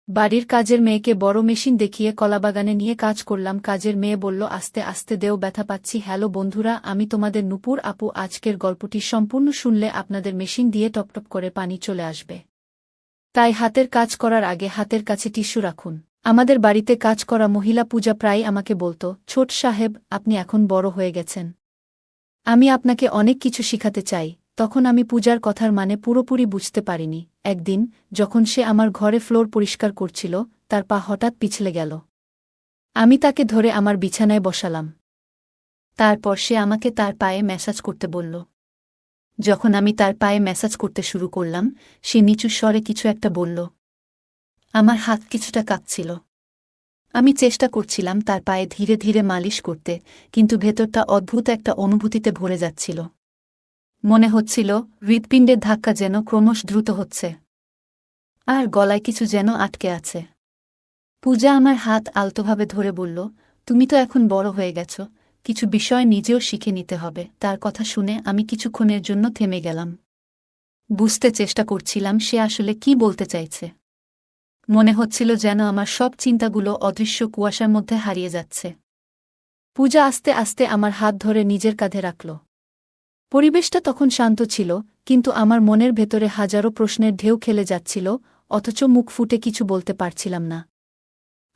বাড়ির কাজের মেয়েকে বড় মেশিন দেখিয়ে কলাবাগানে নিয়ে কাজ করলাম। কাজের মেয়ে বলল, আস্তে আস্তে দেও, ব্যথা পাচ্ছি। হ্যালো বন্ধুরা, আমি তোমাদের নূপুর আপু। আজকের গল্পটি সম্পূর্ণ শুনলে আপনাদের মেশিন দিয়ে টপটপ করে পানি চলে আসবে। তাই হাতের কাজ করার আগে হাতের কাছে টিস্যু রাখুন। আমাদের বাড়িতে কাজ করা মহিলা পূজা প্রায় আমাকে বলত, ছোট সাহেব, আপনি এখন বড় হয়ে গেছেন, আমি আপনাকে অনেক কিছু শিখাতে চাই। তখন আমি পূজার কথার মানে পুরোপুরি বুঝতে পারিনি। একদিন যখন সে আমার ঘরে ফ্লোর পরিষ্কার করছিল, তার পা হঠাৎ পিছলে গেল। আমি তাকে ধরে আমার বিছানায় বসালাম। তারপর সে আমাকে তার পায়ে ম্যাসাজ করতে বলল। যখন আমি তার পায়ে ম্যাসাজ করতে শুরু করলাম, সে নিচু স্বরে কিছু একটা বলল। আমার হাত কিছুটা কাঁপছিল। আমি চেষ্টা করছিলাম তার পায়ে ধীরে ধীরে মালিশ করতে, কিন্তু ভেতরটা অদ্ভুত একটা অনুভূতিতে ভরে যাচ্ছিল। মনে হচ্ছিল হৃৎপিণ্ডের ধাক্কা যেন ক্রমশ দ্রুত হচ্ছে, আর গলায় কিছু যেন আটকে আছে। পূজা আমার হাত আলতোভাবে ধরে বলল, তুমি তো এখন বড় হয়ে গেছ, কিছু বিষয় নিজেও শিখে নিতে হবে। তার কথা শুনে আমি কিছুক্ষণের জন্য থেমে গেলাম। বুঝতে চেষ্টা করছিলাম সে আসলে কি বলতে চাইছে। মনে হচ্ছিল যেন আমার সব চিন্তাগুলো অদৃশ্য কুয়াশার মধ্যে হারিয়ে যাচ্ছে। পূজা আস্তে আস্তে আমার হাত ধরে নিজের কাঁধে রাখল। পরিবেশটা তখন শান্ত ছিল, কিন্তু আমার মনের ভেতরে হাজারো প্রশ্নের ঢেউ খেলে যাচ্ছিল, অথচ মুখ ফুটে কিছু বলতে পারছিলাম না।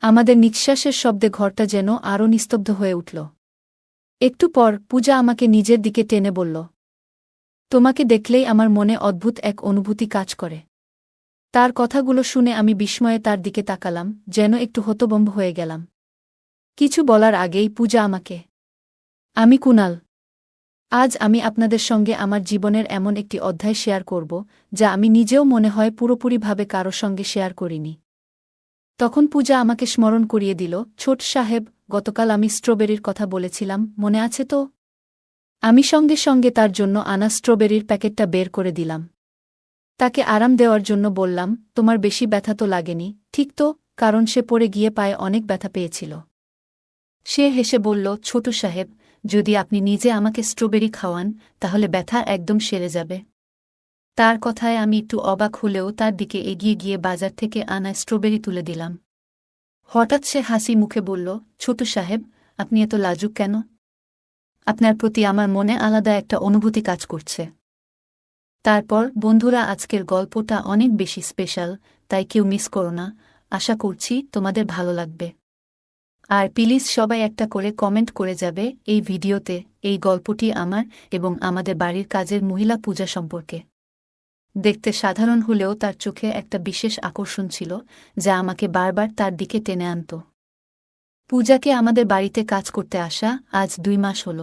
আমাদের নিঃশ্বাসের শব্দে ঘরটা যেন আরও নিস্তব্ধ হয়ে উঠল। একটু পর পূজা আমাকে নিজের দিকে টেনে বলল, তোমাকে দেখলেই আমার মনে অদ্ভুত এক অনুভূতি কাজ করে। তার কথাগুলো শুনে আমি বিস্ময়ে তার দিকে তাকালাম, যেন একটু হতভম্ব হয়ে গেলাম। কিছু বলার আগেই পূজা আমাকে, আমি কুনাল। আজ আমি আপনাদের সঙ্গে আমার জীবনের এমন একটি অধ্যায় শেয়ার করব, যা আমি নিজেও মনে হয় পুরোপুরিভাবে কারো সঙ্গে শেয়ার করিনি। তখন পূজা আমাকে স্মরণ করিয়ে দিল, ছোট সাহেব, গতকাল আমি স্ট্রবেরির কথা বলেছিলাম, মনে আছে তো? আমি সঙ্গে সঙ্গে তার জন্য আনা স্ট্রবেরির প্যাকেটটা বের করে দিলাম। তাকে আরাম দেওয়ার জন্য বললাম, তোমার বেশি ব্যথা তো লাগেনি, ঠিক তো? কারণ সে পড়ে গিয়ে পায়ে অনেক ব্যথা পেয়েছিল। সে হেসে বলল, ছোট সাহেব, যদি আপনি নিজে আমাকে স্ট্রবেরি খাওয়ান, তাহলে ব্যথা একদম সেরে যাবে। তার কথায় আমি একটু অবাক হলেও তার দিকে এগিয়ে গিয়ে বাজার থেকে আনা স্ট্রবেরি তুলে দিলাম। হঠাৎ সে হাসি মুখে বলল, ছোট সাহেব, আপনি এত লাজুক কেন? আপনার প্রতি আমার মনে আলাদা একটা অনুভূতি কাজ করছে। তারপর বন্ধুরা, আজকের গল্পটা অনেক বেশি স্পেশাল, তাই কেউ মিস করো না। আশা করছি তোমাদের ভালো লাগবে। আর প্লিজ সবাই একটা করে কমেন্ট করে যাবে এই ভিডিওতে এই গল্পটি আমার এবং আমাদের বাড়ির কাজের মহিলা পূজা সম্পর্কে। দেখতে সাধারণ হলেও তার চোখে একটা বিশেষ আকর্ষণ ছিল, যা আমাকে বারবার তার দিকে টেনে আনত। পূজাকে আমাদের বাড়িতে কাজ করতে আসা আজ 2 মাস হল।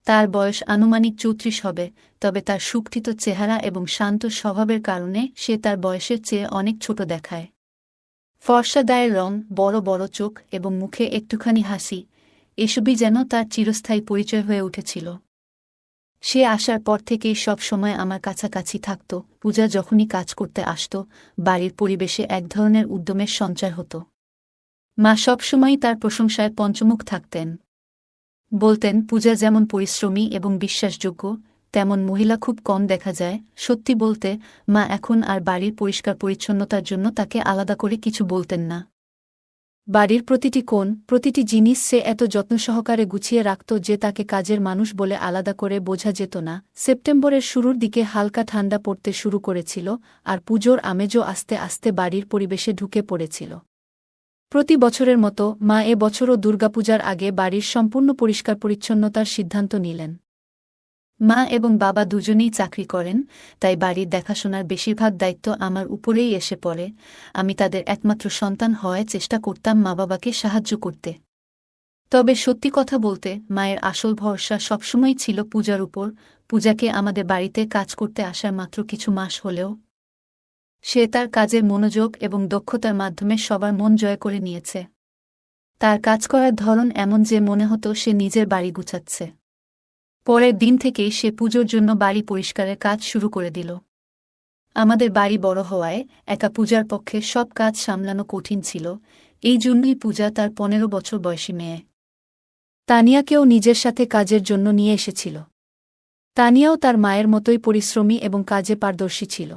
তার বয়স আনুমানিক 34 হবে, তবে তার সুগঠিত চেহারা এবং শান্ত স্বভাবের কারণে সে তার বয়সের চেয়ে অনেক ছোট দেখায়। ফর্সা গায়ের রং, বড় বড় চোখ এবং মুখে একটুখানি হাসি, এসবই যেন তার চিরস্থায়ী পরিচয় হয়ে উঠেছিল। সে আসার পর থেকেই সব সময় আমার কাছাকাছি থাকত। পূজা যখনই কাজ করতে আসত, বাড়ির পরিবেশে এক ধরনের উদ্যমের সঞ্চার হতো। মা সবসময়ই তার প্রশংসায় পঞ্চমুখ থাকতেন। বলতেন, পূজা যেমন পরিশ্রমী এবং বিশ্বাসযোগ্য, তেমন মহিলা খুব কম দেখা যায়। সত্যি বলতে, মা এখন আর বাড়ির পরিষ্কার পরিচ্ছন্নতার জন্য তাকে আলাদা করে কিছু বলতেন না। বাড়ির প্রতিটি কোণ, প্রতিটি জিনিস সে এত যত্ন সহকারে গুছিয়ে রাখত যে তাকে কাজের মানুষ বলে আলাদা করে বোঝা যেত না। সেপ্টেম্বরের শুরুর দিকে হালকা ঠান্ডা পড়তে শুরু করেছিল, আর পুজোর আমেজও আস্তে আস্তে বাড়ির পরিবেশে ঢুকে পড়েছিল। প্রতি বছরের মতো মা এ বছরও দুর্গাপূজার আগে বাড়ির সম্পূর্ণ পরিষ্কার পরিচ্ছন্নতার সিদ্ধান্ত নিলেন। মা এবং বাবা দুজনেই চাকরি করেন, তাই বাড়ির দেখাশোনার বেশিরভাগ দায়িত্ব আমার উপরেই এসে পড়ে। আমি তাদের একমাত্র সন্তান হওয়ায় চেষ্টা করতাম মা বাবাকে সাহায্য করতে। তবে সত্যি কথা বলতে, মায়ের আসল ভরসা সবসময় ছিল পূজার উপর। পূজাকে আমাদের বাড়িতে কাজ করতে আসার মাত্র কিছু মাস হলেও সে তার কাজের মনোযোগ এবং দক্ষতার মাধ্যমে সবার মন জয় করে নিয়েছে। তার কাজ করার ধরন এমন যে মনে হতো সে নিজের বাড়ি গুছাচ্ছে। পরের দিন থেকেই সে পুজোর জন্য বাড়ি পরিষ্কারের কাজ শুরু করে দিল। আমাদের বাড়ি বড় হওয়ায় একা পূজার পক্ষে সব কাজ সামলানো কঠিন ছিল। এই জন্যই পূজা তার 15 বছর বয়সী মেয়ে তানিয়াকেও নিজের সাথে কাজের জন্য নিয়ে এসেছিল। তানিয়াও তার মায়ের মতোই পরিশ্রমী এবং কাজে পারদর্শী ছিল।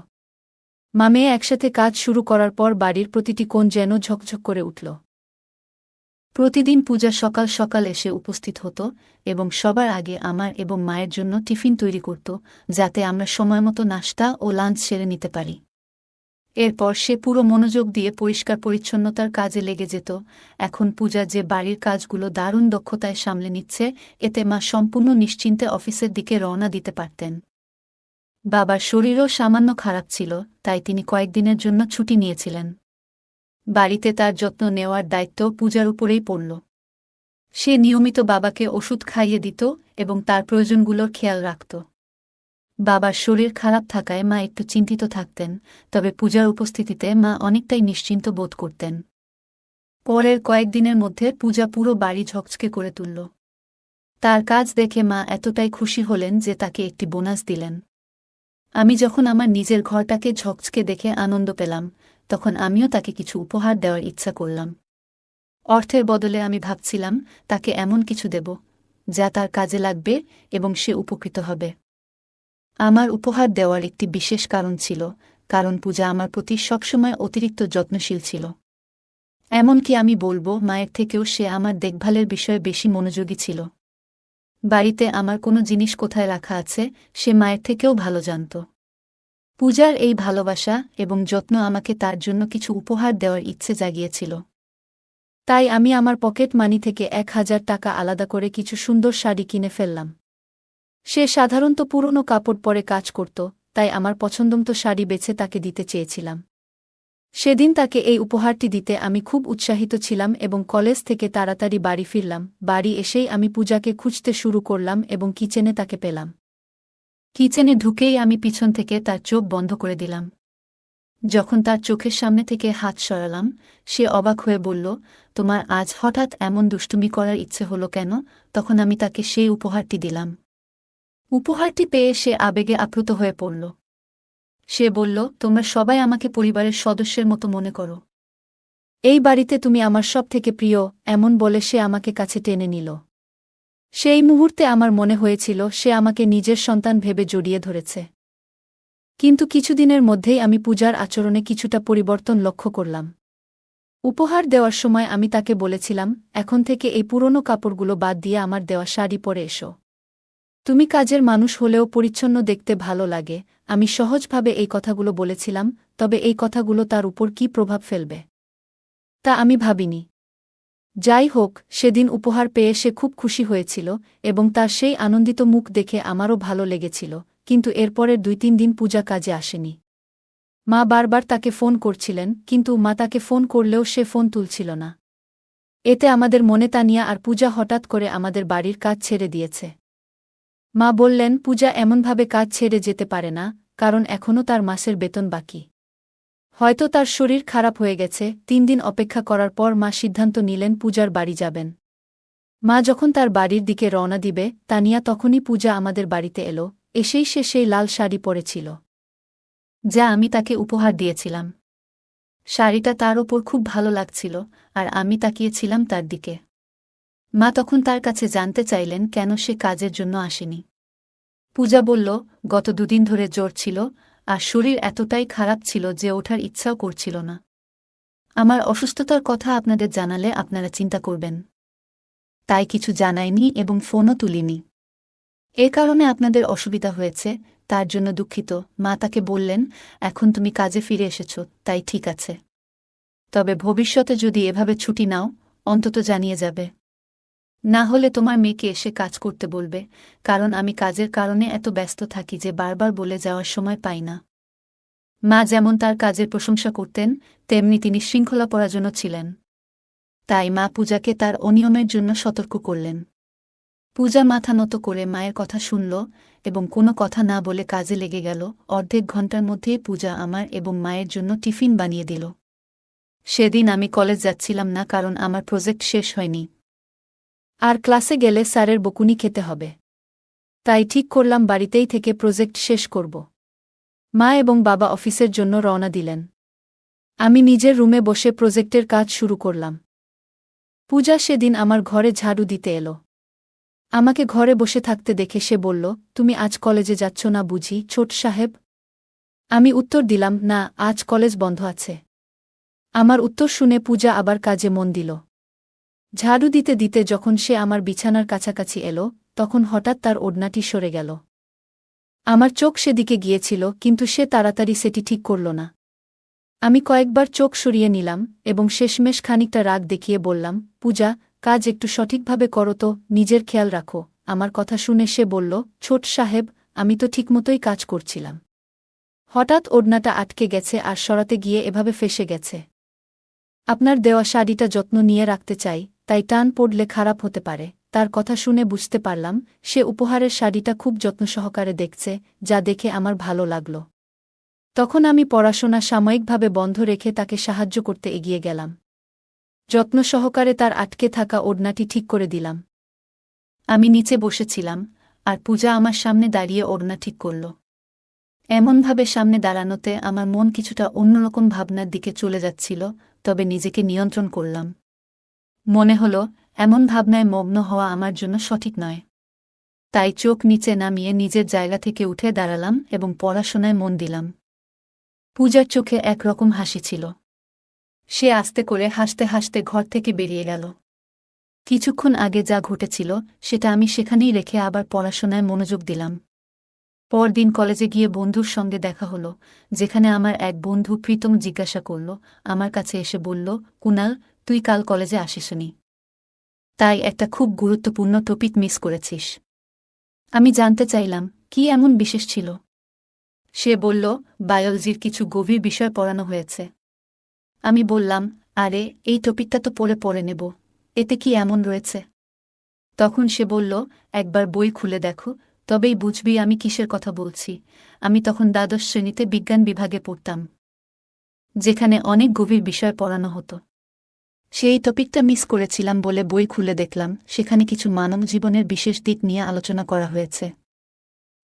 মা মেয়ে একসাথে কাজ শুরু করার পর বাড়ির প্রতিটি কোণ যেন ঝকঝক করে উঠল। প্রতিদিন পূজা সকাল সকাল এসে উপস্থিত হতো এবং সবার আগে আমার এবং মায়ের জন্য টিফিন তৈরি করত, যাতে আমরা সময়মতো নাশতা ও লাঞ্চ সেরে নিতে পারি। এরপর সে পুরো মনোযোগ দিয়ে পরিষ্কার পরিচ্ছন্নতার কাজে লেগে যেত। এখন পূজা যে বাড়ির কাজগুলো দারুণ দক্ষতায় সামলে নিচ্ছে, এতে মা সম্পূর্ণ নিশ্চিন্তে অফিসের দিকে রওনা দিতে পারতেন। বাবার শরীরও সামান্য খারাপ ছিল, তাই তিনি কয়েকদিনের জন্য ছুটি নিয়েছিলেন। বাড়িতে তার যত্ন নেওয়ার দায়িত্ব পূজার উপরেই পড়ল। সে নিয়মিত বাবাকে ওষুধ খাইয়ে দিত এবং তার প্রয়োজনগুলোর খেয়াল রাখত। বাবার শরীর খারাপ থাকায় মা একটু চিন্তিত থাকতেন, তবে পূজার উপস্থিতিতে মা অনেকটাই নিশ্চিন্ত বোধ করতেন। পরের কয়েকদিনের মধ্যে পূজা পুরো বাড়ি ঝকঝকে করে তুলল। তার কাজ দেখে মা এতটাই খুশি হলেন যে তাকে একটি বোনাস দিলেন। আমি যখন আমার নিজের ঘরটাকে ঝকঝকে দেখে আনন্দ পেলাম, তখন আমিও তাকে কিছু উপহার দেওয়ার ইচ্ছা করলাম। অর্থের বদলে আমি ভাবছিলাম তাকে এমন কিছু দেব যা তার কাজে লাগবে এবং সে উপকৃত হবে। আমার উপহার দেওয়ার একটি বিশেষ কারণ ছিল, কারণ পূজা আমার প্রতি সবসময় অতিরিক্ত যত্নশীল ছিল। এমনকি আমি বলবো, মায়ের থেকেও সে আমার দেখভালের বিষয়ে বেশি মনোযোগী ছিল। বাড়িতে আমার কোনো জিনিস কোথায় রাখা আছে সে মায়ের থেকেও ভালো জানত। পূজার এই ভালোবাসা এবং যত্ন আমাকে তার জন্য কিছু উপহার দেওয়ার ইচ্ছে জাগিয়েছিল। তাই আমি আমার পকেট মানি থেকে ১,০০০ টাকা আলাদা করে কিছু সুন্দর শাড়ি কিনে ফেললাম। সে সাধারণত পুরনো কাপড় পরে কাজ করত, তাই আমার পছন্দমতো শাড়ি বেছে তাকে দিতে চেয়েছিলাম। সেদিন তাকে এই উপহারটি দিতে আমি খুব উৎসাহিত ছিলাম এবং কলেজ থেকে তাড়াতাড়ি বাড়ি ফিরলাম। বাড়ি এসেই আমি পূজাকে খুঁজতে শুরু করলাম এবং কিচেনে তাকে পেলাম। কিচেনে ঢুকেই আমি পিছন থেকে তার চোখ বন্ধ করে দিলাম। যখন তার চোখের সামনে থেকে হাত সরালাম, সে অবাক হয়ে বলল, তোমার আজ হঠাৎ এমন দুষ্টুমি করার ইচ্ছে হলো কেন? তখন আমি তাকে সেই উপহারটি দিলাম। উপহারটি পেয়ে সে আবেগে আপ্লুত হয়ে পড়ল। সে বলল, তোমরা সবাই আমাকে পরিবারের সদস্যের মতো মনে করো। এই বাড়িতে তুমি আমার সব থেকে প্রিয়, এমন বলে সে আমাকে কাছে টেনে নিল। সেই মুহূর্তে আমার মনে হয়েছিল সে আমাকে নিজের সন্তান ভেবে জড়িয়ে ধরেছে। কিন্তু কিছুদিনের মধ্যেই আমি পূজার আচরণে কিছুটা পরিবর্তন লক্ষ্য করলাম। উপহার দেওয়ার সময় আমি তাকে বলেছিলাম, এখন থেকে এই পুরনো কাপড়গুলো বাদ দিয়ে আমার দেওয়া শাড়ি পরে এসো। তুমি কাজের মানুষ হলেও পরিচ্ছন্ন দেখতে ভালো লাগে। আমি সহজভাবে এই কথাগুলো বলেছিলাম, তবে এই কথাগুলো তার উপর কী প্রভাব ফেলবে তা আমি ভাবিনি। যাই হোক, সেদিন উপহার পেয়ে সে খুব খুশি হয়েছিল এবং তার সেই আনন্দিত মুখ দেখে আমারও ভালো লেগেছিল। কিন্তু এরপরের ২-৩ দিন পূজা কাজে আসেনি। মা বারবার তাকে ফোন করছিলেন, কিন্তু মা তাকে ফোন করলেও সে ফোন তুলছিল না। এতে আমাদের মনে তানিয়া আর পূজা হঠাৎ করে আমাদের বাড়ির কাজ ছেড়ে দিয়েছে। মা বললেন, পূজা এমনভাবে কাজ ছেড়ে যেতে পারে না, কারণ এখনও তার মাসের বেতন বাকি। হয়তো তার শরীর খারাপ হয়ে গেছে। ৩ দিন অপেক্ষা করার পর মা সিদ্ধান্ত নিলেন পূজার বাড়ি যাবেন। মা যখন তার বাড়ির দিকে রওনা দিবে, তানিয়া তখনই পূজা আমাদের বাড়িতে এলো। এসেই সে সেই লাল শাড়ি পরেছিল যা আমি তাকে উপহার দিয়েছিলাম। শাড়িটা তার ওপর খুব ভালো লাগছিল, আর আমি তাকিয়েছিলাম তার দিকে। মা তখন তার কাছে জানতে চাইলেন কেন সে কাজের জন্য আসেনি। পূজা বলল, গত ২ দিন ধরে জ্বর ছিল, আর শরীর এতটাই খারাপ ছিল যে ওঠার ইচ্ছাও করছিল না। আমার অসুস্থতার কথা আপনাদের জানালে আপনারা চিন্তা করবেন, তাই কিছু জানাইনি এবং ফোনও তুলিনি। এ কারণে আপনাদের অসুবিধা হয়েছে, তার জন্য দুঃখিত। মা তাকে বললেন, এখন তুমি কাজে ফিরে এসেছ, তাই ঠিক আছে। তবে ভবিষ্যতে যদি এভাবে ছুটি নাও, অন্তত জানিয়ে যাবে। না হলে তোমার মেয়েকে এসে কাজ করতে বলবে, কারণ আমি কাজের কারণে এত ব্যস্ত থাকি যে বারবার বলে যাওয়ার সময় পাই না। মা যেমন তার কাজের প্রশংসা করতেন, তেমনি তিনি শৃঙ্খলাপরায়ণও ছিলেন। তাই মা পূজাকে তার অনিয়মের জন্য সতর্ক করলেন। পূজা মাথা নত করে মায়ের কথা শুনল এবং কোনো কথা না বলে কাজে লেগে গেল। অর্ধেক ঘণ্টার মধ্যেই পূজা আমার এবং মায়ের জন্য টিফিন বানিয়ে দিল। সেদিন আমি কলেজ যাচ্ছিলাম না, কারণ আমার প্রজেক্ট শেষ হয়নি, আর ক্লাসে গেলে স্যারের বকুনি খেতে হবে। তাই ঠিক করলাম বাড়িতেই থেকে প্রজেক্ট শেষ করব। মা এবং বাবা অফিসের জন্য রওনা দিলেন। আমি নিজের রুমে বসে প্রজেক্টের কাজ শুরু করলাম। পূজা সেদিন আমার ঘরে ঝাড়ু দিতে এলো। আমাকে ঘরে বসে থাকতে দেখে সে বলল, তুমি আজ কলেজে যাচ্ছ না বুঝি, ছোট সাহেব? আমি উত্তর দিলাম, না, আজ কলেজ বন্ধ আছে। আমার উত্তর শুনে পূজা আবার কাজে মন দিল। ঝাড়ু দিতে দিতে যখন সে আমার বিছানার কাছাকাছি এলো, তখন হঠাৎ তার ওড়নাটি সরে গেল। আমার চোখ সেদিকে গিয়েছিল, কিন্তু সে তাড়াতাড়ি সেটি ঠিক করল না। আমি কয়েকবার চোখ সরিয়ে নিলাম এবং শেষমেশ খানিকটা রাগ দেখিয়ে বললাম, পূজা, কাজ একটু সঠিকভাবে করো তো, নিজের খেয়াল রাখো। আমার কথা শুনে সে বলল, ছোট সাহেব, আমি তো ঠিকমতোই কাজ করছিলাম। হঠাৎ ওড়নাটা আটকে গেছে আর সরাতে গিয়ে এভাবে ফেঁসে গেছে। আপনার দেওয়া শাড়িটা যত্ন নিয়ে রাখতে চাই, তাই টান পড়লে খারাপ হতে পারে। তার কথা শুনে বুঝতে পারলাম সে উপহারের শাড়িটা খুব যত্ন সহকারে দেখছে, যা দেখে আমার ভালো লাগল। তখন আমি পড়াশোনা সাময়িকভাবে বন্ধ রেখে তাকে সাহায্য করতে এগিয়ে গেলাম। যত্ন সহকারে তার আটকে থাকা ওড়নাটি ঠিক করে দিলাম। আমি নিচে বসেছিলাম, আর পূজা আমার সামনে দাঁড়িয়ে ওড়না ঠিক করল। এমনভাবে সামনে দাঁড়ানোতে আমার মন কিছুটা অন্যরকম ভাবনার দিকে চলে যাচ্ছিল, তবে নিজেকে নিয়ন্ত্রণ করলাম। মনে হল এমন ভাবনায় মগ্ন হওয়া আমার জন্য সঠিক নয়। তাই চোখ নিচে নামিয়ে নিজের জায়গা থেকে উঠে দাঁড়ালাম এবং পড়াশোনায় মন দিলাম। পূজার চোখে একরকম হাসি ছিল। সে আস্তে করে হাসতে হাসতে ঘর থেকে বেরিয়ে গেল। কিছুক্ষণ আগে যা ঘটেছিল সেটা আমি সেখানেই রেখে আবার পড়াশোনায় মনোযোগ দিলাম। পরদিন কলেজে গিয়ে বন্ধুর সঙ্গে দেখা হলো, যেখানে আমার এক বন্ধু প্রীতম জিজ্ঞাসা করল, আমার কাছে এসে বলল, কুনাল, তুই কাল কলেজে আসিসনি, তাই একটা খুব গুরুত্বপূর্ণ টপিক মিস করেছিস। আমি জানতে চাইলাম, কি এমন বিশেষ ছিল? সে বলল, বায়োলজির কিছু গভীর বিষয় পড়ানো হয়েছে। আমি বললাম, আরে, এই টপিকটা তো পড়ে নেব, এতে কি এমন রয়েছে? তখন সে বলল, একবার বই খুলে দেখো, তবেই বুঝবি আমি কিসের কথা বলছি। আমি তখন দ্বাদশ শ্রেণীতে বিজ্ঞান বিভাগে পড়তাম, যেখানে অনেক গভীর বিষয় পড়ানো হতো। সেই টপিকটা মিস করেছিলাম বলে বই খুলে দেখলাম সেখানে কিছু মানব জীবনের বিশেষ দিক নিয়ে আলোচনা করা হয়েছে।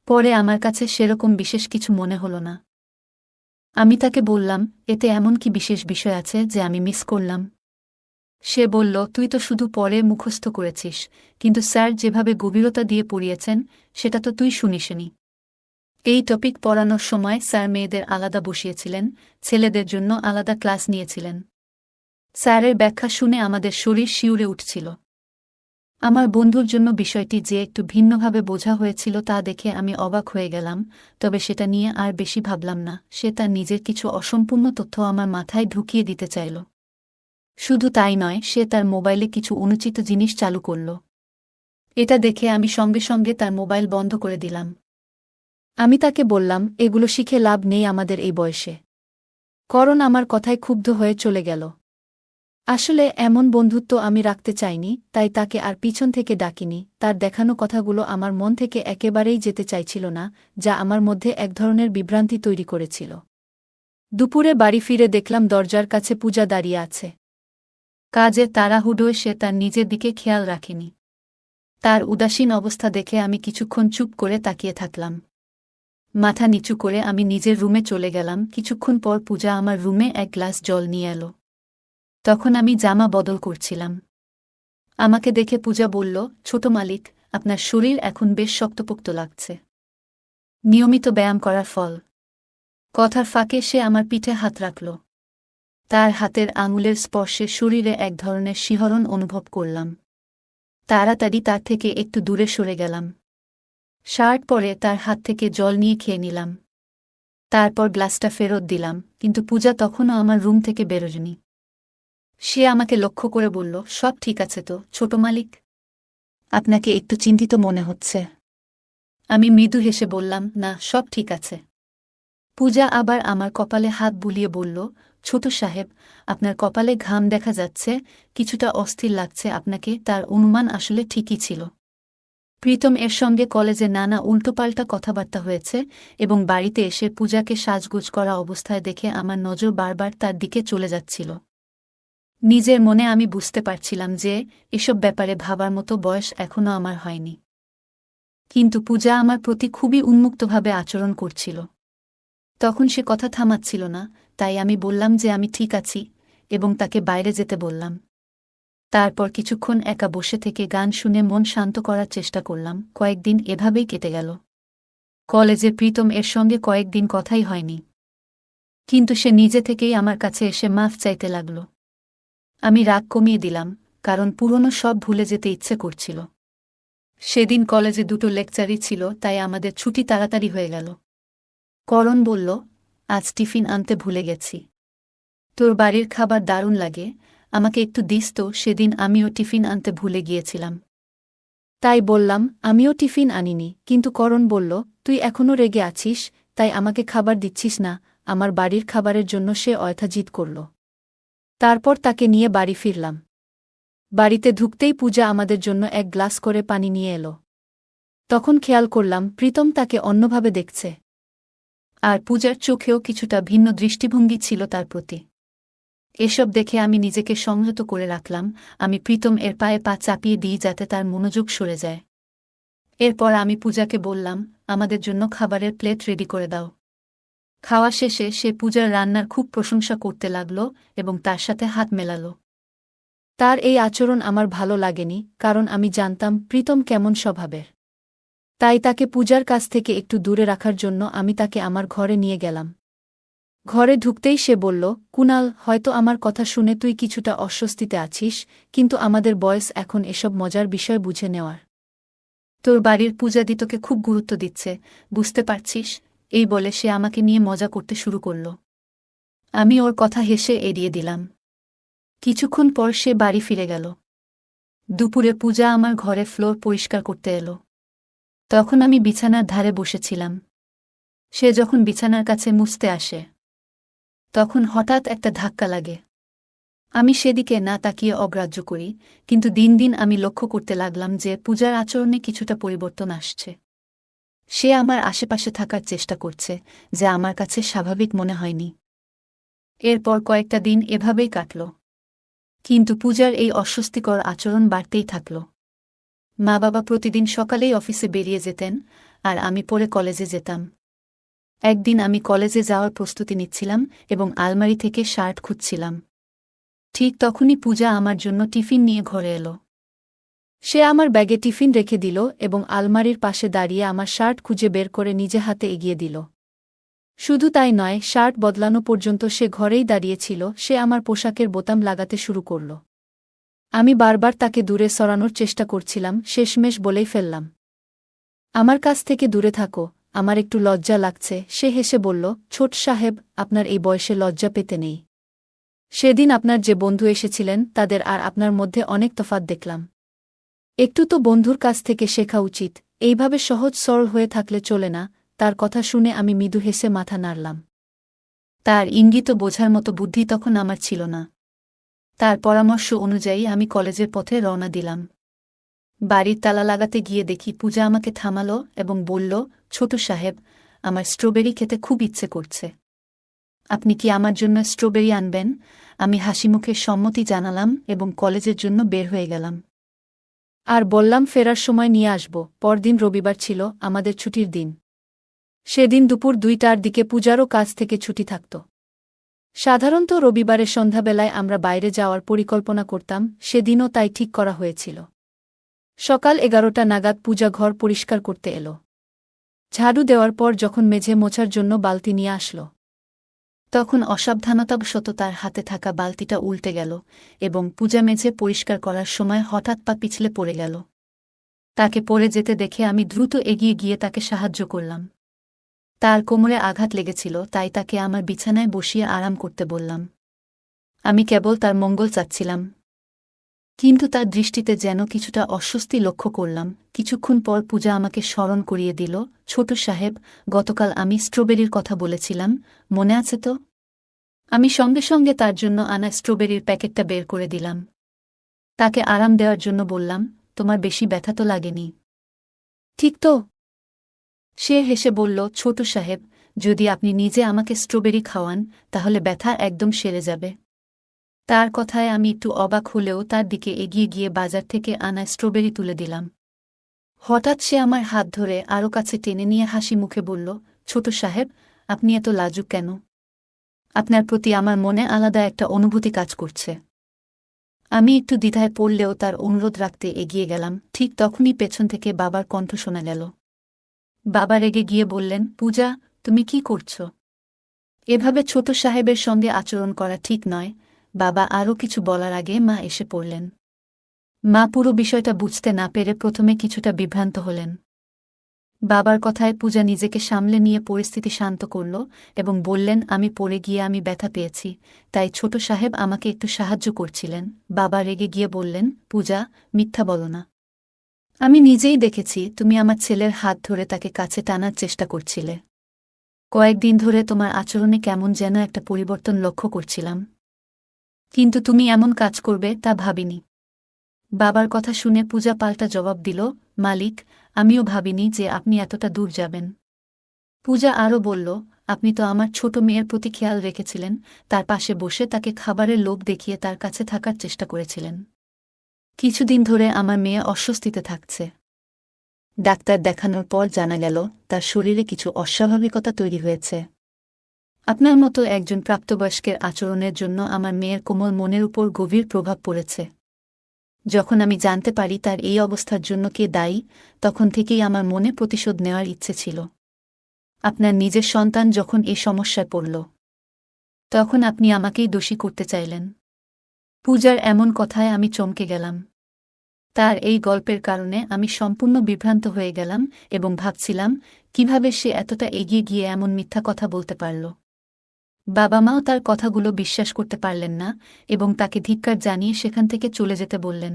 পরে আমার কাছে সেরকম বিশেষ কিছু মনে হল না। আমি তাকে বললাম, এতে এমন কি বিশেষ বিষয় আছে যে আমি মিস করলাম? সে বলল, তুই তো শুধু পড়ে মুখস্থ করেছিস, কিন্তু স্যার যেভাবে গভীরতা দিয়ে পড়িয়েছেন সেটা তো তুই শুনিসনি। এই টপিক পড়ানোর সময় স্যার মেয়েদের আলাদা বসিয়েছিলেন, ছেলেদের জন্য আলাদা ক্লাস নিয়েছিলেন। স্যারের ব্যাখ্যা শুনে আমাদের শরীর শিউরে উঠছিল। আমার বন্ধুর জন্য বিষয়টি যে একটু ভিন্নভাবে বোঝা হয়েছিল তা দেখে আমি অবাক হয়ে গেলাম, তবে সেটা নিয়ে আর বেশি ভাবলাম না। সে তার নিজের কিছু অসম্পূর্ণ তথ্য আমার মাথায় ঢুকিয়ে দিতে চাইল। শুধু তাই নয়, সে তার মোবাইলে কিছু অনুচিত জিনিস চালু করল। এটা দেখে আমি সঙ্গে সঙ্গে তার মোবাইল বন্ধ করে দিলাম। আমি তাকে বললাম, এগুলো শিখে লাভ নেই আমাদের এই বয়সে। করণ আমার কথায় ক্ষুব্ধ হয়ে চলে গেল। আসলে এমন বন্ধুত্ব আমি রাখতে চাইনি, তাই তাকে আর পিছন থেকে ডাকিনি। তার দেখানো কথাগুলো আমার মন থেকে একেবারেই যেতে চাইছিল না, যা আমার মধ্যে এক ধরনের বিভ্রান্তি তৈরি করেছিল। দুপুরে বাড়ি ফিরে দেখলাম দরজার কাছে পূজা দাঁড়িয়ে আছে। কাজে তাড়াহুড়োয় সে তার নিজের দিকে খেয়াল রাখেনি। তার উদাসীন অবস্থা দেখে আমি কিছুক্ষণ চুপ করে তাকিয়ে থাকলাম। মাথা নিচু করে আমি নিজের রুমে চলে গেলাম। কিছুক্ষণ পর পূজা আমার রুমে এক গ্লাস জল নিয়ে এলো। তখন আমি জামা বদল করছিলাম। আমাকে দেখে পূজা বলল, ছোট মালিক, আপনার শরীর এখন বেশ শক্তপোক্ত লাগছে। নিয়মিত ব্যায়াম করার ফল। কথার ফাঁকে সে আমার পিঠে হাত রাখল। তার হাতের আঙুলের স্পর্শে শরীরে এক ধরনের শিহরণ অনুভব করলাম। তাড়াতাড়ি তার থেকে একটু দূরে সরে গেলাম। শার্ট পরে তার হাত থেকে জল নিয়ে খেয়ে নিলাম। তারপর গ্লাসটা ফেরত দিলাম, কিন্তু পূজা তখনও আমার রুম থেকে বেরোয়নি। সে আমাকে লক্ষ্য করে বলল, সব ঠিক আছে তো, ছোট মালিক? আপনাকে একটু চিন্তিত মনে হচ্ছে। আমি মৃদু হেসে বললাম, না, সব ঠিক আছে। পূজা আবার আমার কপালে হাত বুলিয়ে বলল, ছোট সাহেব, আপনার কপালে ঘাম দেখা যাচ্ছে, কিছুটা অস্থির লাগছে আপনাকে। তার অনুমান আসলে ঠিকই ছিল। প্রীতম এর সঙ্গে কলেজে নানা উল্টোপাল্টা কথাবার্তা হয়েছে এবং বাড়িতে এসে পূজাকে সাজগোজ করা অবস্থায় দেখে আমার নজর বারবার তার দিকে চলে যাচ্ছিল। নিজের মনে আমি বুঝতে পারছিলাম যে এসব ব্যাপারে ভাবার মতো বয়স এখনও আমার হয়নি। কিন্তু পূজা আমার প্রতি খুবই উন্মুক্তভাবে আচরণ করছিল। তখন সে কথা থামাচ্ছিল না, তাই আমি বললাম যে আমি ঠিক আছি এবং তাকে বাইরে যেতে বললাম। তারপর কিছুক্ষণ একা বসে থেকে গান শুনে মন শান্ত করার চেষ্টা করলাম। কয়েকদিন এভাবেই কেটে গেল। কলেজে প্রীতম এর সঙ্গে কয়েকদিন কথাই হয়নি। কিন্তু সে নিজে থেকেই আমার কাছে এসে মাফ চাইতে লাগল। আমি রাগ কমিয়ে দিলাম, কারণ পুরনো সব ভুলে যেতে ইচ্ছে করছিল। সেদিন কলেজে 2টো লেকচারই ছিল, তাই আমাদের ছুটি তাড়াতাড়ি হয়ে গেল। করণ বলল, আজ টিফিন আনতে ভুলে গেছি। তোর বাড়ির খাবার দারুণ লাগে, আমাকে একটু দিস তো। সেদিন আমিও টিফিন আনতে ভুলে গিয়েছিলাম। তাই বললাম, আমিও টিফিন আনিনি, কিন্তু করণ বলল, তুই এখনও রেগে আছিস, তাই আমাকে খাবার দিচ্ছিস না। আমার বাড়ির খাবারের জন্য সে অয়থা জিদ করল। তারপর তাকে নিয়ে বাড়ি ফিরলাম। বাড়িতে ঢুকতেই পূজা আমাদের জন্য 1 গ্লাস করে পানি নিয়ে এলো। তখন খেয়াল করলাম প্রীতম তাকে অন্যভাবে দেখছে, আর পূজার চোখেও কিছুটা ভিন্ন দৃষ্টিভঙ্গি ছিল তার প্রতি। এসব দেখে আমি নিজেকে সংযত করে রাখলাম। আমি প্রীতম এর পায়ে পা চাপিয়ে দিই যাতে তার মনোযোগ সরে যায়। এরপর আমি পূজাকে বললাম, আমাদের জন্য খাবারের প্লেট রেডি করে দাও। খাওয়া শেষে সে পূজার রান্নার খুব প্রশংসা করতে লাগল এবং তার সাথে হাত মেলাল। তার এই আচরণ আমার ভালো লাগেনি, কারণ আমি জানতাম প্রীতম কেমন স্বভাবের। তাই তাকে পূজার কাছ থেকে একটু দূরে রাখার জন্য আমি তাকে আমার ঘরে নিয়ে গেলাম। ঘরে ঢুকতেই সে বলল, কুনাল, হয়তো আমার কথা শুনে তুই কিছুটা অস্বস্তিতে আছিস, কিন্তু আমাদের বয়স এখন এসব মজার বিষয় বুঝে নেওয়ার। তোর বাড়ির পূজাদি তোকে খুব গুরুত্ব দিচ্ছে, বুঝতে পারছিস? এই বলে সে আমাকে নিয়ে মজা করতে শুরু করল। আমি ওর কথা হেসে এড়িয়ে দিলাম। কিছুক্ষণ পর সে বাড়ি ফিরে গেল। দুপুরে পূজা আমার ঘরে ফ্লোর পরিষ্কার করতে এলো। তখন আমি বিছানার ধারে বসেছিলাম। সে যখন বিছানার কাছে মুছতে আসে, তখন হঠাৎ একটা ধাক্কা লাগে। আমি সেদিকে না তাকিয়ে অগ্রাহ্য করি, কিন্তু দিন দিন আমি লক্ষ্য করতে লাগলাম যে পূজার আচরণে কিছুটা পরিবর্তন আসছে। সে আমার আশেপাশে থাকার চেষ্টা করছে, যা আমার কাছে স্বাভাবিক মনে হয়নি। এরপর কয়েকটা দিন এভাবেই কাটল, কিন্তু পূজার এই অস্বস্তিকর আচরণ বাড়তেই থাকল। মা বাবা প্রতিদিন সকালেই অফিসে বেরিয়ে যেতেন, আর আমি পরে কলেজে যেতাম। একদিন আমি কলেজে যাওয়ার প্রস্তুতি নিচ্ছিলাম এবং আলমারি থেকে শার্ট খুঁজছিলাম। ঠিক তখনই পূজা আমার জন্য টিফিন নিয়ে ঘরে এলো। সে আমার ব্যাগে টিফিন রেখে দিল এবং আলমারির পাশে দাঁড়িয়ে আমার শার্ট খুঁজে বের করে নিজে হাতে এগিয়ে দিল। শুধু তাই নয়, শার্ট বদলানো পর্যন্ত সে ঘরেই দাঁড়িয়েছিল। সে আমার পোশাকের বোতাম লাগাতে শুরু করল। আমি বারবার তাকে দূরে সরানোর চেষ্টা করছিলাম, শেষমেশ বলেই ফেললাম, আমার কাছ থেকে দূরে থাকো, আমার একটু লজ্জা লাগছে। সে হেসে বলল, ছোট সাহেব, আপনার এই বয়সে লজ্জা পেতে নেই। সেদিন আপনার যে বন্ধু এসেছিলেন তাদের আর আপনার মধ্যে অনেক তফাৎ দেখলাম। একটু তো বন্ধুর কাছ থেকে শেখা উচিত, এইভাবে সহজ সরল হয়ে থাকলে চলে না। তার কথা শুনে আমি মৃদু হেসে মাথা নাড়লাম। তার ইঙ্গিত বোঝার মতো বুদ্ধি তখন আমার ছিল না। তার পরামর্শ অনুযায়ী আমি কলেজের পথে রওনা দিলাম। বাড়ির তালা লাগাতে গিয়ে দেখি পূজা আমাকে থামালো এবং বলল, ছোট সাহেব, আমার স্ট্রবেরি খেতে খুব ইচ্ছে করছে। আপনি কি আমার জন্য স্ট্রবেরি আনবেন? আমি হাসিমুখে সম্মতি জানালাম এবং কলেজের জন্য বের হয়ে গেলাম। আর বললাম ফেরার সময় নিয়ে আসব। পরদিন রবিবার ছিল, আমাদের ছুটির দিন। সেদিন দুপুর 2টার দিকে পূজারও কাজ থেকে ছুটি থাকত। সাধারণত রবিবারের সন্ধ্যাবেলায় আমরা বাইরে যাওয়ার পরিকল্পনা করতাম, সেদিনও তাই ঠিক করা হয়েছিল। সকাল 11টা নাগাদ পূজা ঘর পরিষ্কার করতে এলো। ঝাড়ু দেওয়ার পর যখন মেঝে মোছার জন্য বালতি নিয়ে আসল, তখন অসাবধানতাবশত তার হাতে থাকা বালতিটা উল্টে গেল এবং পূজা মেঝে পরিষ্কার করার সময় হঠাৎ পা পিছলে পড়ে গেল। তাকে পড়ে যেতে দেখে আমি দ্রুত এগিয়ে গিয়ে তাকে সাহায্য করলাম। তার কোমরে আঘাত লেগেছিল, তাই তাকে আমার বিছানায় বসিয়ে আরাম করতে বললাম। আমি কেবল তার মঙ্গল চাচ্ছিলাম, কিন্তু তার দৃষ্টিতে যেন কিছুটা অস্বস্তি লক্ষ্য করলাম। কিছুক্ষণ পর পূজা আমাকে স্মরণ করিয়ে দিল, ছোট সাহেব, গতকাল আমি স্ট্রবেরির কথা বলেছিলাম, মনে আছে তো? আমি সঙ্গে সঙ্গে তার জন্য আনা স্ট্রবেরির প্যাকেটটা বের করে দিলাম। তাকে আরাম দেওয়ার জন্য বললাম, তোমার বেশি ব্যথা তো লাগেনি, ঠিক তো? সে হেসে বলল, ছোট সাহেব, যদি আপনি নিজে আমাকে স্ট্রবেরি খাওয়ান তাহলে ব্যথা একদম সেরে যাবে। তার কথায় আমি একটু অবাক হলেও তার দিকে এগিয়ে গিয়ে বাজার থেকে আনা স্ট্রবেরি তুলে দিলাম। হঠাৎ সে আমার হাত ধরে আরও কাছে টেনে নিয়ে হাসি মুখে বলল, ছোট সাহেব, আপনি এত লাজুক কেন? আপনার প্রতি আমার মনে আলাদা একটা অনুভূতি কাজ করছে। আমি একটু দ্বিধায় পড়লেও তার অনুরোধ রাখতে এগিয়ে গেলাম। ঠিক তখনই পেছন থেকে বাবার কণ্ঠ শোনা গেল। বাবা রেগে গিয়ে বললেন, পূজা, তুমি কি করছ? এভাবে ছোট সাহেবের সঙ্গে আচরণ করা ঠিক নয়। বাবা আরও কিছু বলার আগে মা এসে পড়লেন। মা পুরো বিষয়টা বুঝতে না পেরে প্রথমে কিছুটা বিভ্রান্ত হলেন। বাবার কথায় পূজা নিজেকে সামলে নিয়ে পরিস্থিতি শান্ত করল এবং বললেন, আমি পড়ে গিয়ে আমি ব্যথা পেয়েছি, তাই ছোট সাহেব আমাকে একটু সাহায্য করছিলেন। বাবা রেগে গিয়ে বললেন, পূজা, মিথ্যা বলো না। আমি নিজেই দেখেছি তুমি আমার ছেলের হাত ধরে তাকে কাছে টানার চেষ্টা করছিলে। কয়েকদিন ধরে তোমার আচরণে কেমন যেন একটা পরিবর্তন লক্ষ্য করছিলাম, কিন্তু তুমি এমন কাজ করবে তা ভাবিনি। বাবার কথা শুনে পূজা পাল্টা জবাব দিল, মালিক, আমিও ভাবিনি যে আপনি এতটা দূর যাবেন। পূজা আরও বলল, আপনি তো আমার ছোট মেয়ের প্রতি খেয়াল রেখেছিলেন, তার পাশে বসে তাকে খাবারের লোভ দেখিয়ে তার কাছে থাকার চেষ্টা করেছিলেন। কিছুদিন ধরে আমার মেয়ে অস্বস্তিতে থাকছে। ডাক্তার দেখানোর পর জানা গেল তার শরীরে কিছু অস্বাভাবিকতা তৈরি হয়েছে। আপনার মতো একজন প্রাপ্তবয়স্কের আচরণের জন্য আমার মেয়ের কোমল মনের উপর গভীর প্রভাব পড়েছে। যখন আমি জানতে পারি তার এই অবস্থার জন্য কে দায়ী, তখন থেকেই আমার মনে প্রতিশোধ নেওয়ার ইচ্ছে ছিল। আপনার নিজের সন্তান যখন এই সমস্যায় পড়ল, তখন আপনি আমাকেই দোষী করতে চাইলেন। পূজার এমন কথায় আমি চমকে গেলাম। তার এই গল্পের কারণে আমি সম্পূর্ণ বিভ্রান্ত হয়ে গেলাম এবং ভাবছিলাম কিভাবে সে এতটা এগিয়ে গিয়ে এমন মিথ্যা কথা বলতে পারল। বাবা মাও তার কথাগুলো বিশ্বাস করতে পারলেন না এবং তাকে ধিক্কার জানিয়ে সেখান থেকে চলে যেতে বললেন।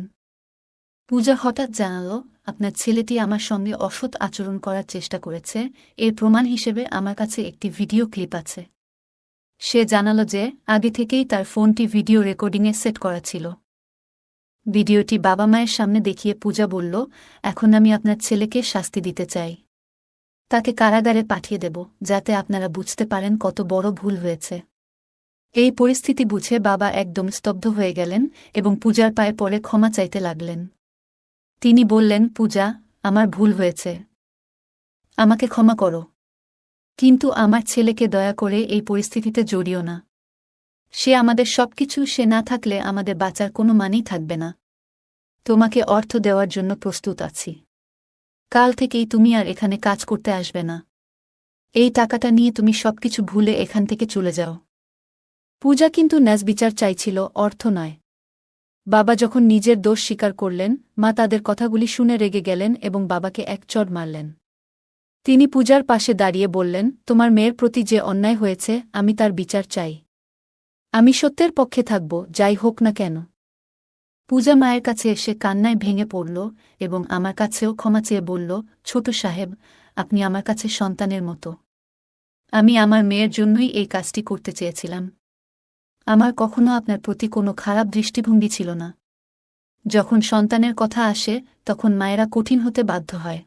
পূজা হঠাৎ জানাল, আপনার ছেলেটি আমার সঙ্গে অসৎ আচরণ করার চেষ্টা করেছে, এর প্রমাণ হিসেবে আমার কাছে একটি ভিডিও ক্লিপ আছে। সে জানাল যে আগে থেকেই তার ফোনটি ভিডিও রেকর্ডিংয়ে সেট করা ছিল। ভিডিওটি বাবা মায়ের সামনে দেখিয়ে পূজা বলল, এখন আমি আপনার ছেলেকে শাস্তি দিতে চাই। তাকে কারাগারে পাঠিয়ে দেব, যাতে আপনারা বুঝতে পারেন কত বড় ভুল হয়েছে। এই পরিস্থিতি বুঝে বাবা একদম স্তব্ধ হয়ে গেলেন এবং পূজার পায়ে পড়ে ক্ষমা চাইতে লাগলেন। তিনি বললেন, পূজা, আমার ভুল হয়েছে, আমাকে ক্ষমা করো। কিন্তু আমার ছেলেকে দয়া করে এই পরিস্থিতিতে জড়িও না। সে আমাদের সবকিছু, সে না থাকলে আমাদের বাঁচার কোনো মানেই থাকবে না। তোমাকে অর্থ দেওয়ার জন্য প্রস্তুত আছি। কাল থেকেই তুমি আর এখানে কাজ করতে আসবে না। এই টাকাটা নিয়ে তুমি সবকিছু ভুলে এখান থেকে চলে যাও। পূজা কিন্তু ন্যায়বিচার চাইছিল, অর্থ নয়। বাবা যখন নিজের দোষ স্বীকার করলেন, মা তাদের কথাগুলি শুনে রেগে গেলেন এবং বাবাকে এক চড় মারলেন। তিনি পূজার পাশে দাঁড়িয়ে বললেন, তোমার মেয়ের প্রতি যে অন্যায় হয়েছে, আমি তার বিচার চাই। আমি সত্যের পক্ষে থাকব, যাই হোক না কেন। পূজা মায়ের কাছে এসে কান্নায় ভেঙে পড়ল এবং আমার কাছেও ক্ষমা চেয়ে বলল, ছোট সাহেব, আপনি আমার কাছে সন্তানের মতো। আমি আমার মেয়ের জন্যই এই কাজটি করতে চেয়েছিলাম। আমার কখনো আপনার প্রতি কোনো খারাপ দৃষ্টিভঙ্গি ছিল না। যখন সন্তানের কথা আসে, তখন মায়েরা কঠিন হতে বাধ্য হয়।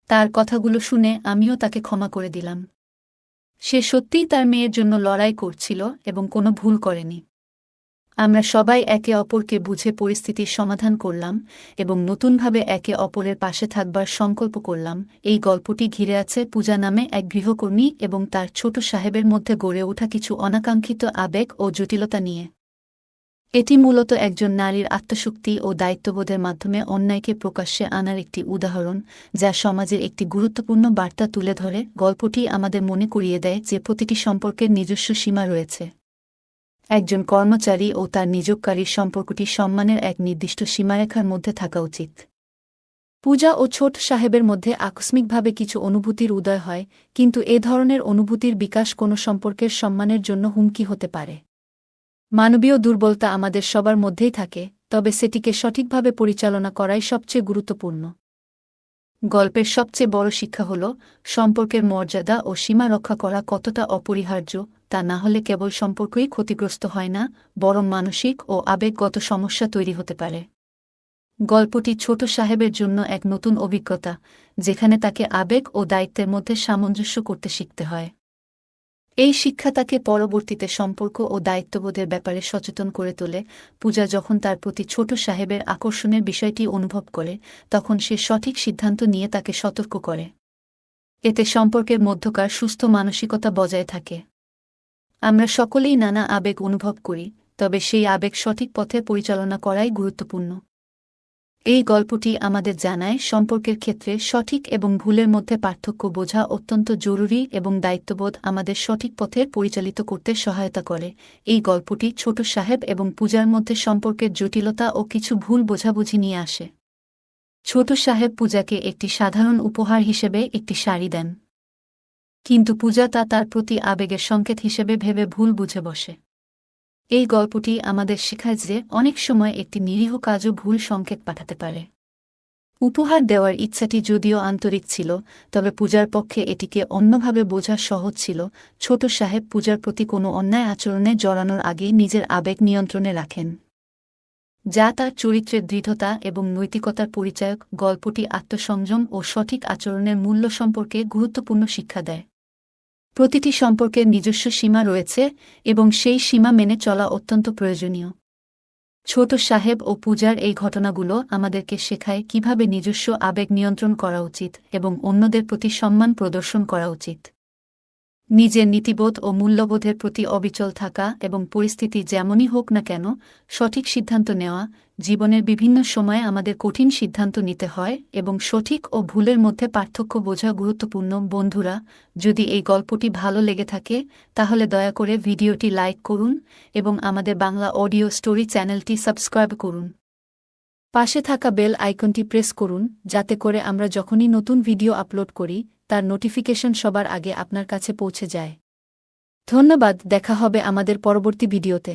তার কথাগুলো শুনে আমিও তাকে ক্ষমা করে দিলাম। সে সত্যিই তার মেয়ের জন্য লড়াই করছিল এবং কোনো ভুল করেনি। আমরা সবাই একে অপরকে বুঝে পরিস্থিতির সমাধান করলাম এবং নতুনভাবে একে অপরের পাশে থাকবার সংকল্প করলাম। এই গল্পটি ঘিরে আছে পূজা নামে এক গৃহকর্মী এবং তার ছোট সাহেবের মধ্যে গড়ে ওঠা কিছু অনাকাঙ্ক্ষিত আবেগ ও জটিলতা নিয়ে। এটি মূলত একজন নারীর আত্মশক্তি ও দায়িত্ববোধের মাধ্যমে অন্যায়কে প্রকাশ্যে আনার একটি উদাহরণ, যা সমাজের একটি গুরুত্বপূর্ণ বার্তা তুলে ধরে। গল্পটি আমাদের মনে করিয়ে দেয় যে প্রতিটি সম্পর্কের নিজস্ব সীমা রয়েছে। একজন কর্মচারী ও তার নিযোগকারীর সম্পর্কটি সম্মানের এক নির্দিষ্ট সীমারেখার মধ্যে থাকা উচিত। পূজা ও ছোট সাহেবের মধ্যে আকস্মিকভাবে কিছু অনুভূতির উদয় হয়, কিন্তু এ ধরনের অনুভূতির বিকাশ কোনো সম্পর্কের সম্মানের জন্য হুমকি হতে পারে। মানবীয় দুর্বলতা আমাদের সবার মধ্যেই থাকে, তবে সেটিকে সঠিকভাবে পরিচালনা করাই সবচেয়ে গুরুত্বপূর্ণ। গল্পের সবচেয়ে বড় শিক্ষা হল সম্পর্কের মর্যাদা ও সীমা রক্ষা করা কতটা অপরিহার্য। তা না হলে কেবল সম্পর্কই ক্ষতিগ্রস্ত হয় না, বরং মানসিক ও আবেগগত সমস্যা তৈরি হতে পারে। গল্পটি ছোট সাহেবের জন্য এক নতুন অভিজ্ঞতা, যেখানে তাকে আবেগ ও দায়িত্বের মধ্যে সামঞ্জস্য করতে শিখতে হয়। এই শিক্ষা তাকে পরবর্তীতে সম্পর্ক ও দায়িত্ববোধের ব্যাপারে সচেতন করে তোলে। পূজা যখন তার প্রতি ছোট সাহেবের আকর্ষণের বিষয়টি অনুভব করে, তখন সে সঠিক সিদ্ধান্ত নিয়ে তাকে সতর্ক করে। এতে সম্পর্কের মধ্যকার সুস্থ মানসিকতা বজায় থাকে। আমরা সকলেই নানা আবেগ অনুভব করি, তবে সেই আবেগ সঠিক পথে পরিচালনা করাই গুরুত্বপূর্ণ। এই গল্পটি আমাদের জানায় সম্পর্কের ক্ষেত্রে সঠিক এবং ভুলের মধ্যে পার্থক্য বোঝা অত্যন্ত জরুরি এবং দায়িত্ববোধ আমাদের সঠিক পথে পরিচালিত করতে সহায়তা করে। এই গল্পটি ছোট সাহেব এবং পূজার মধ্যে সম্পর্কের জটিলতা ও কিছু ভুল বোঝাবুঝি নিয়ে আসে। ছোট সাহেব পূজাকে একটি সাধারণ উপহার হিসেবে একটি শাড়ি দেন, কিন্তু পূজা তা তার প্রতি আবেগের সংকেত হিসেবে ভেবে ভুল বুঝে বসে। এই গল্পটি আমাদের শেখায় যে অনেক সময় একটি নিরীহ কাজও ভুল সংকেত পাঠাতে পারে। উপহার দেওয়ার ইচ্ছাটি যদিও আন্তরিক ছিল, তবে পূজার পক্ষে এটিকে অন্যভাবে বোঝা সহজ ছিল। ছোট সাহেব পূজার প্রতি কোনো অন্যায় আচরণে জড়ানোর আগে নিজের আবেগ নিয়ন্ত্রণে রাখেন, যা তার চরিত্রের দৃঢ়তা এবং নৈতিকতার পরিচায়ক। গল্পটি আত্মসংযম ও সঠিক আচরণের মূল্য সম্পর্কে গুরুত্বপূর্ণ শিক্ষা দেয়। প্রতিটি সম্পর্কের নিজস্ব সীমা রয়েছে এবং সেই সীমা মেনে চলা অত্যন্ত প্রয়োজনীয়। ছোট সাহেব ও পূজার এই ঘটনাগুলো আমাদেরকে শেখায় কিভাবে নিজস্ব আবেগ নিয়ন্ত্রণ করা উচিত এবং অন্যদের প্রতি সম্মান প্রদর্শন করা উচিত। নিজের নীতিবোধ ও মূল্যবোধের প্রতি অবিচল থাকা এবং পরিস্থিতি যেমনই হোক না কেন সঠিক সিদ্ধান্ত নেওয়া। জীবনের বিভিন্ন সময়ে আমাদের কঠিন সিদ্ধান্ত নিতে হয় এবং সঠিক ও ভুলের মধ্যে পার্থক্য বোঝা গুরুত্বপূর্ণ। বন্ধুরা, যদি এই গল্পটি ভালো লেগে থাকে তাহলে দয়া করে ভিডিওটি লাইক করুন এবং আমাদের বাংলা অডিও স্টোরি চ্যানেলটি সাবস্ক্রাইব করুন। পাশে থাকা বেল আইকনটি প্রেস করুন যাতে করে আমরা যখনই নতুন ভিডিও আপলোড করি তার নোটিফিকেশন সবার আগে আপনার কাছে পৌঁছে যায়। ধন্যবাদ, দেখা হবে আমাদের পরবর্তী ভিডিওতে।